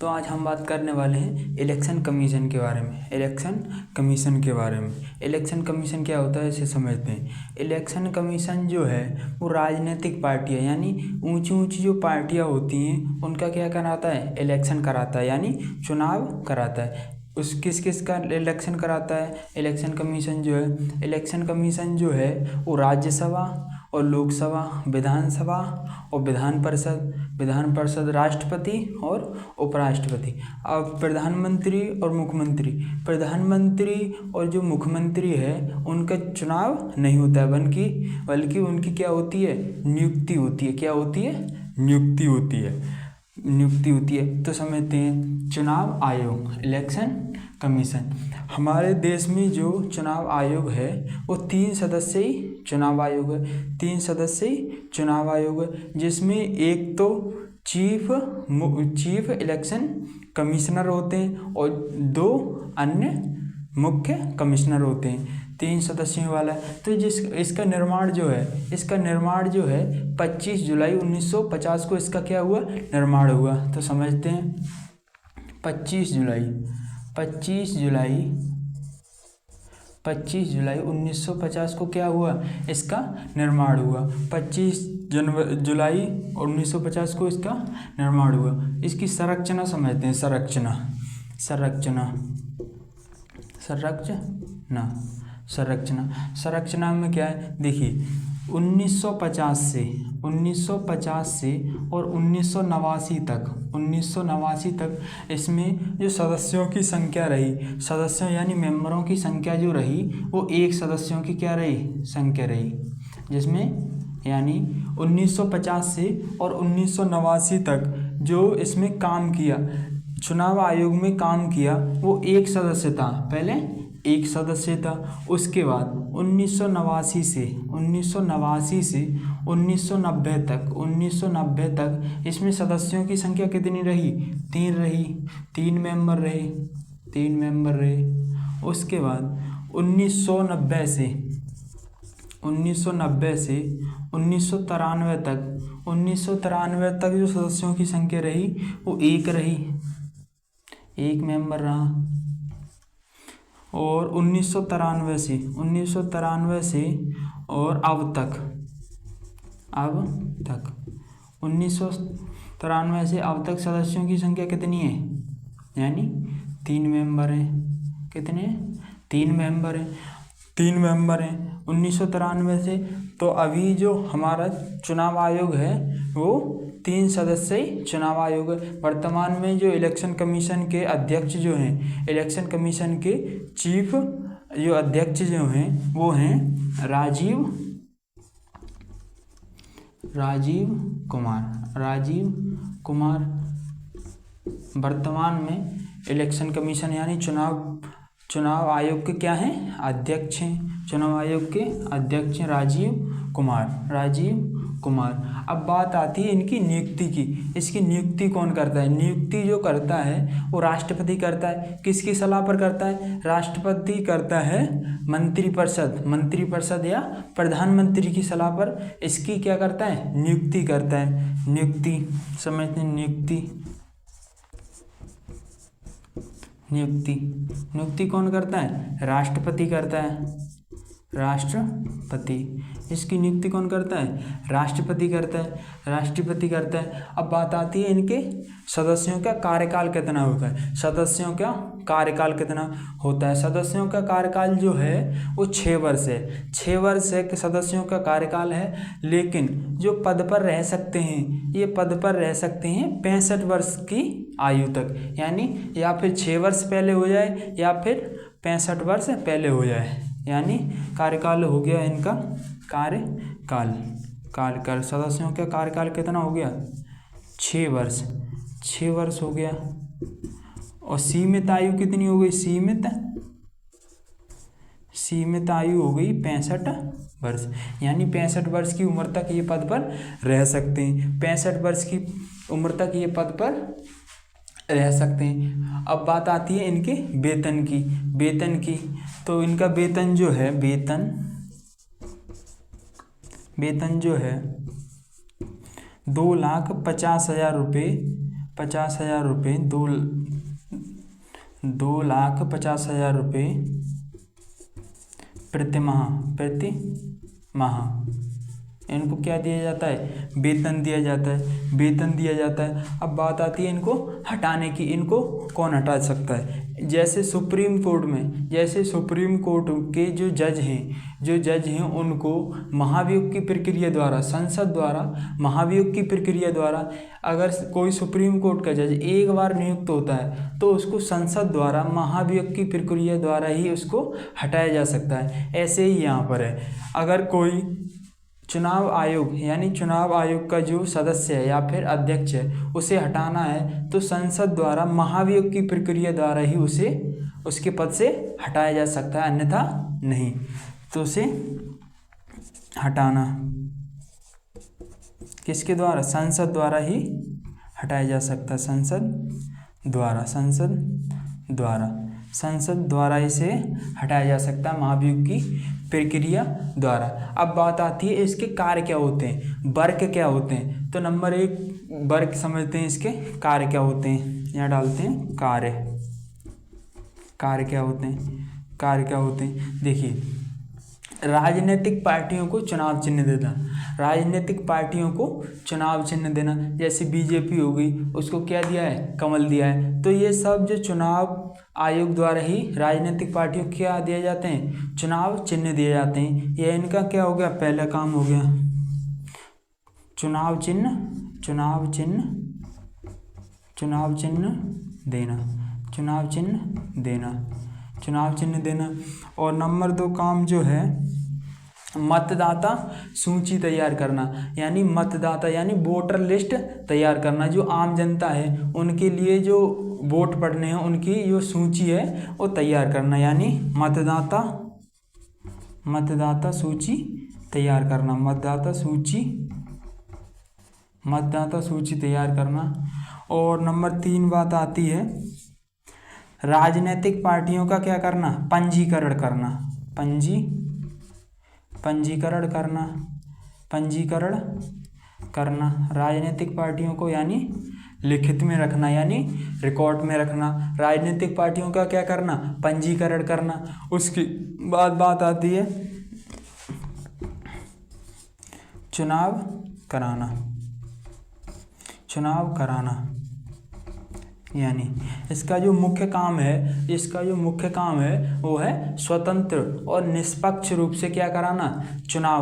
तो आज हम बात करने वाले हैं इलेक्शन कमीशन के बारे में। इलेक्शन कमीशन के बारे में, इलेक्शन कमीशन क्या होता है इसे समझते हैं। इलेक्शन कमीशन जो है वो राजनीतिक पार्टियां यानी ऊंची ऊंची जो पार्टियां होती हैं उनका क्या कराता है, इलेक्शन कराता है यानी चुनाव कराता है। उस किस किस का इलेक्शन कराता है इलेक्शन कमीशन जो है। इलेक्शन कमीशन जो है वो राज्यसभा और लोकसभा, विधानसभा और विधान परिषद, राष्ट्रपति और उपराष्ट्रपति। अब प्रधानमंत्री और मुख्यमंत्री, प्रधानमंत्री और जो मुख्यमंत्री है उनका चुनाव नहीं होता है बल्कि उनकी क्या होती है, नियुक्ति होती है। क्या होती है, नियुक्ति होती है, नियुक्ति होती है। तो समझते हैं चुनाव आयोग, इलेक्शन कमीशन। हमारे देश में जो चुनाव आयोग है वो 3 सदस्यीय चुनाव आयोग है। 3 सदस्यीय चुनाव आयोग है जिसमें एक तो चीफ इलेक्शन कमिश्नर होते हैं और 2 अन्य मुख्य कमिश्नर होते हैं। 3 सदस्यों वाला है। तो इसका निर्माण जो है 25 जुलाई 1950 को इसका क्या हुआ, निर्माण हुआ। तो समझते हैं 25 जुलाई 1950 को क्या हुआ, इसका निर्माण हुआ। 25 जुलाई 1950 को इसका निर्माण हुआ। इसकी संरचना समझते हैं। संरचना में क्या है, देखिए 1950 से और 1989 तक इसमें जो सदस्यों की संख्या रही, सदस्यों यानी मेंबरों की संख्या जो रही वो 1 सदस्यों की क्या रही, संख्या रही। जिसमें यानी 1950 से और 1989 तक जो इसमें काम किया, चुनाव आयोग में काम किया, वो 1 सदस्य था। पहले 1 सदस्य था। उसके बाद 1989 से 1990 तक इसमें सदस्यों की संख्या कितनी रही, 3 रही। 3 मेंबर रहे। उसके बाद 1990 से 1993 तक जो सदस्यों की संख्या रही वो 1 रही, 1 मेंबर रहा। और 1993 से और अब तक 1993 से अब तक सदस्यों की संख्या कितनी है, यानी 3 मेंबर हैं। कितने, 3 मेंबर हैं। 1993 से। तो अभी जो हमारा चुनाव आयोग है वो 3 सदस्यीय चुनाव आयोग है। वर्तमान में जो इलेक्शन कमीशन के अध्यक्ष जो हैं, इलेक्शन कमीशन के चीफ जो अध्यक्ष जो हैं वो हैं राजीव कुमार। वर्तमान में इलेक्शन कमीशन यानी चुनाव आयोग के क्या हैं, अध्यक्ष हैं। चुनाव आयोग के अध्यक्ष हैं राजीव कुमार। अब बात आती है इनकी नियुक्ति की। इसकी नियुक्ति कौन करता है, नियुक्ति जो करता है वो राष्ट्रपति करता है। किसकी सलाह पर करता है, राष्ट्रपति करता है मंत्रिपरिषद या प्रधानमंत्री की सलाह पर इसकी क्या करता है, नियुक्ति करता है। नियुक्ति समझते हैं। नियुक्ति कौन करता है, राष्ट्रपति करता है। इसकी नियुक्ति कौन करता है, राष्ट्रपति करता है। अब बात आती है इनके सदस्यों का कार्यकाल कितना होता है। सदस्यों का कार्यकाल जो है वो 6 वर्ष है। 6 वर्ष है कि सदस्यों का कार्यकाल है। लेकिन जो पद पर रह सकते हैं, ये पद पर रह सकते हैं 65 वर्ष की आयु तक। यानी या फिर 6 वर्ष पहले हो जाए या फिर 65 वर्ष पहले हो जाए। यानी कार्यकाल हो गया इनका, कार्यकाल सदस्यों का कार्यकाल कितना हो गया, 6 वर्ष हो गया। और सीमित आयु कितनी हो गई, सीमित आयु हो गई 65 वर्ष। यानी 65 वर्ष की उम्र तक ये पद पर रह सकते हैं। 65 वर्ष की उम्र तक ये पद पर रह सकते हैं। अब बात आती है इनके वेतन की। तो इनका वेतन जो है 2,50,000 रुपये 50,000 रुपये, 2,50,000 रुपये प्रति माह इनको क्या दिया जाता है? वेतन दिया जाता है। अब बात आती है इनको हटाने की। इनको कौन हटा सकता है? जैसे सुप्रीम कोर्ट के जो जज हैं उनको महाभियोग की प्रक्रिया द्वारा, संसद द्वारा महाभियोग की प्रक्रिया द्वारा, अगर कोई सुप्रीम कोर्ट का जज एक बार नियुक्त होता है तो उसको संसद द्वारा महाभियोग की प्रक्रिया द्वारा ही उसको हटाया जा सकता है। ऐसे ही यहाँ पर है, अगर कोई चुनाव आयोग का जो सदस्य है या फिर अध्यक्ष है उसे हटाना है तो संसद द्वारा महाभियोग की प्रक्रिया द्वारा ही उसे उसके पद से हटाया जा सकता है, अन्यथा नहीं। तो उसे हटाना किसके द्वारा? संसद द्वारा ही हटाया जा सकता है। संसद द्वारा इसे हटाया जा सकता है महाभियोग की प्रक्रिया द्वारा। अब बात आती है इसके कार्य क्या होते हैं, वर्ग क्या होते हैं। तो नंबर 1 वर्ग समझते हैं, इसके कार्य क्या होते हैं। यहाँ डालते हैं कार्य क्या होते हैं। देखिए, राजनीतिक पार्टियों को चुनाव चिन्ह देना। जैसे बीजेपी हो गई, उसको क्या दिया है? कमल दिया है। तो ये सब जो चुनाव आयोग द्वारा ही राजनीतिक पार्टियों को क्या दिए जाते हैं? चुनाव चिन्ह दिए जाते हैं। ये इनका क्या हो गया? पहला काम हो गया चुनाव चिन्ह देना। और नंबर 2 काम जो है मतदाता सूची तैयार करना, यानी वोटर लिस्ट तैयार करना। जो आम जनता है उनके लिए जो वोट पड़ने हैं उनकी जो सूची है वो तैयार करना, यानी मतदाता सूची तैयार करना। मतदाता सूची तैयार करना। और नंबर 3 बात आती है राजनीतिक पार्टियों का क्या करना? पंजीकरण करना। राजनीतिक पार्टियों को यानी लिखित में रखना, यानी रिकॉर्ड में रखना। राजनीतिक पार्टियों का क्या करना? पंजीकरण करना। उसकी बाद बात आती है चुनाव कराना, यानी इसका जो मुख्य काम है वो है स्वतंत्र और निष्पक्ष रूप से क्या कराना? चुनाव